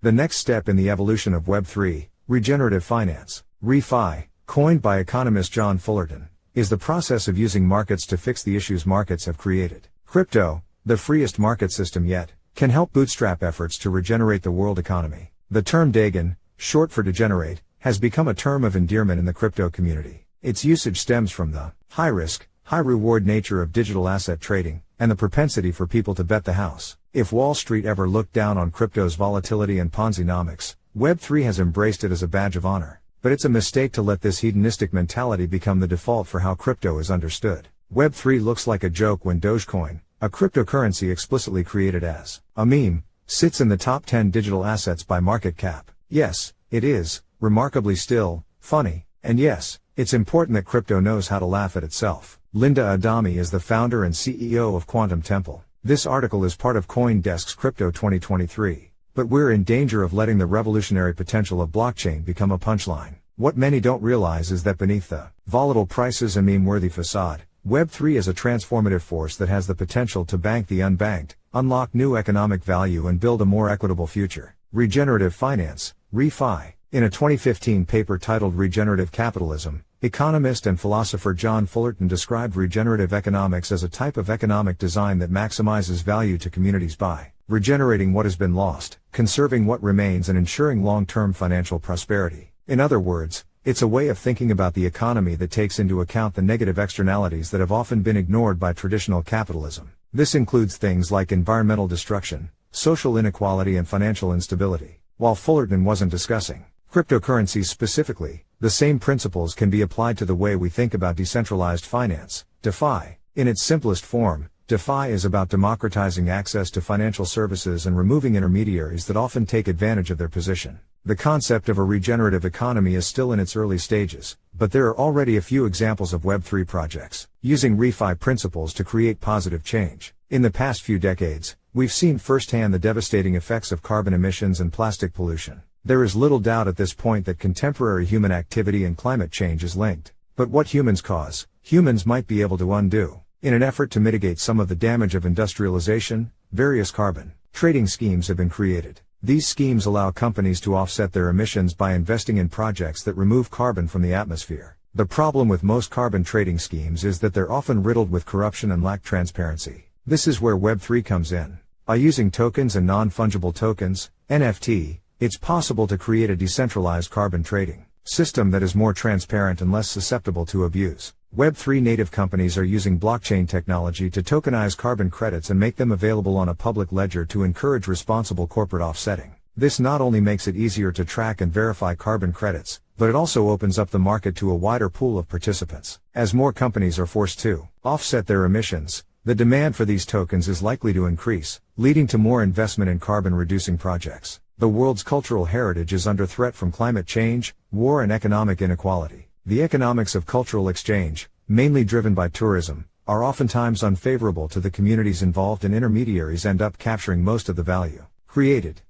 The next step in the evolution of Web3, regenerative finance, ReFi, coined by economist John Fullerton, is the process of using markets to fix the issues markets have created. Crypto, the freest market system yet, can help bootstrap efforts to regenerate the world economy. The term degen, short for degenerate, has become a term of endearment in the crypto community. Its usage stems from the high-risk, high-reward nature of digital asset trading, and the propensity for people to bet the house. If Wall Street ever looked down on crypto's volatility and Ponzi-nomics, Web3 has embraced it as a badge of honor. But it's a mistake to let this hedonistic mentality become the default for how crypto is understood. Web3 looks like a joke when dogecoin, a cryptocurrency explicitly created as a meme, sits in the top 10 digital assets by market cap. Yes, it is, remarkably still, funny, and yes, it's important that crypto knows how to laugh at itself. Linda Adami is the founder and CEO of Quantum Temple. This article is part of CoinDesk's Crypto 2023. But we're in danger of letting the revolutionary potential of blockchain become a punchline. What many don't realize is that beneath the volatile prices and meme-worthy facade, Web3 is a transformative force that has the potential to bank the unbanked, unlock new economic value and build a more equitable future. Regenerative finance, ReFi. In a 2015 paper titled Regenerative Capitalism, economist and philosopher John Fullerton described regenerative economics as a type of economic design that maximizes value to communities by regenerating what has been lost, conserving what remains and ensuring long-term financial prosperity. In other words, it's a way of thinking about the economy that takes into account the negative externalities that have often been ignored by traditional capitalism. This includes things like environmental destruction, social inequality and financial instability. While Fullerton wasn't discussing cryptocurrencies specifically, the same principles can be applied to the way we think about decentralized finance, DeFi. In its simplest form, DeFi is about democratizing access to financial services and removing intermediaries that often take advantage of their position. The concept of a regenerative economy is still in its early stages, but there are already a few examples of Web3 projects using ReFi principles to create positive change. In the past few decades, we've seen firsthand the devastating effects of carbon emissions and plastic pollution. There is little doubt at this point that contemporary human activity and climate change is linked. But what humans cause, humans might be able to undo. In an effort to mitigate some of the damage of industrialization, various carbon trading schemes have been created. These schemes allow companies to offset their emissions by investing in projects that remove carbon from the atmosphere. The problem with most carbon trading schemes is that they're often riddled with corruption and lack transparency. This is where Web3 comes in. By using tokens and non-fungible tokens, NFT, it's possible to create a decentralized carbon trading system that is more transparent and less susceptible to abuse. Web3 native companies are using blockchain technology to tokenize carbon credits and make them available on a public ledger to encourage responsible corporate offsetting. This not only makes it easier to track and verify carbon credits, but it also opens up the market to a wider pool of participants. As more companies are forced to offset their emissions, the demand for these tokens is likely to increase, leading to more investment in carbon-reducing projects. The world's cultural heritage is under threat from climate change, war and economic inequality. The economics of cultural exchange, mainly driven by tourism, are oftentimes unfavorable to the communities involved, and intermediaries end up capturing most of the value created.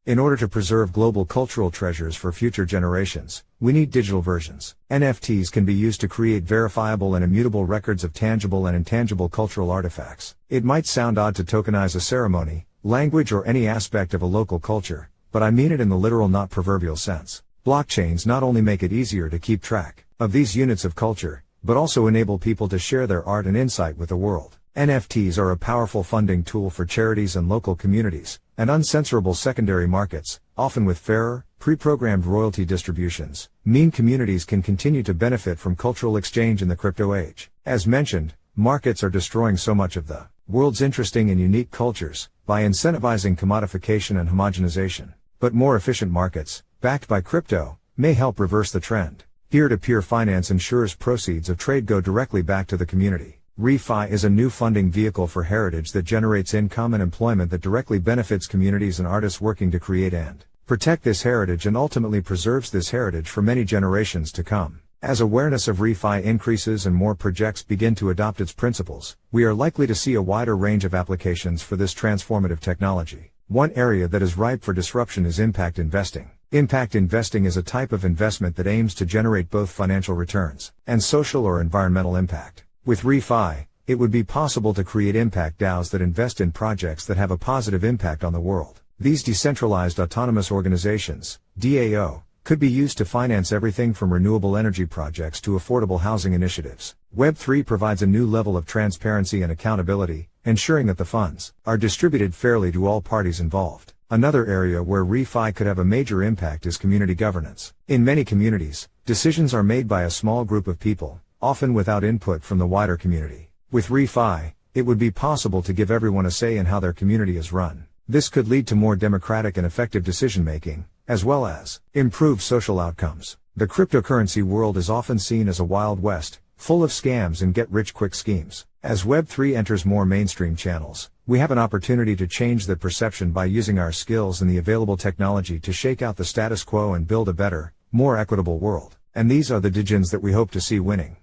In order to preserve global cultural treasures for future generations, we need digital versions. NFTs can be used to create verifiable and immutable records of tangible and intangible cultural artifacts. It might sound odd to tokenize a ceremony, language or any aspect of a local culture, but I mean it in the literal, not proverbial sense. Blockchains not only make it easier to keep track of these units of culture, but also enable people to share their art and insight with the world. NFTs are a powerful funding tool for charities and local communities, and uncensorable secondary markets, often with fairer, pre-programmed royalty distributions, mean communities can continue to benefit from cultural exchange in the crypto age. As mentioned, markets are destroying so much of the world's interesting and unique cultures by incentivizing commodification and homogenization. But more efficient markets, backed by crypto, may help reverse the trend. Peer-to-peer finance ensures proceeds of trade go directly back to the community. ReFi is a new funding vehicle for heritage that generates income and employment that directly benefits communities and artists working to create and protect this heritage, and ultimately preserves this heritage for many generations to come. As awareness of ReFi increases and more projects begin to adopt its principles, we are likely to see a wider range of applications for this transformative technology. One area that is ripe for disruption is impact investing. Impact investing is a type of investment that aims to generate both financial returns and social or environmental impact. With ReFi, it would be possible to create impact DAOs that invest in projects that have a positive impact on the world. These decentralized autonomous organizations, DAO, could be used to finance everything from renewable energy projects to affordable housing initiatives. Web3 provides a new level of transparency and accountability, ensuring that the funds are distributed fairly to all parties involved. Another area where ReFi could have a major impact is community governance. In many communities, decisions are made by a small group of people, often without input from the wider community. With ReFi, it would be possible to give everyone a say in how their community is run. This could lead to more democratic and effective decision-making, as well as improved social outcomes. The cryptocurrency world is often seen as a Wild West, full of scams and get-rich-quick schemes. As Web3 enters more mainstream channels, we have an opportunity to change that perception by using our skills and the available technology to shake out the status quo and build a better, more equitable world. And these are the degens that we hope to see winning.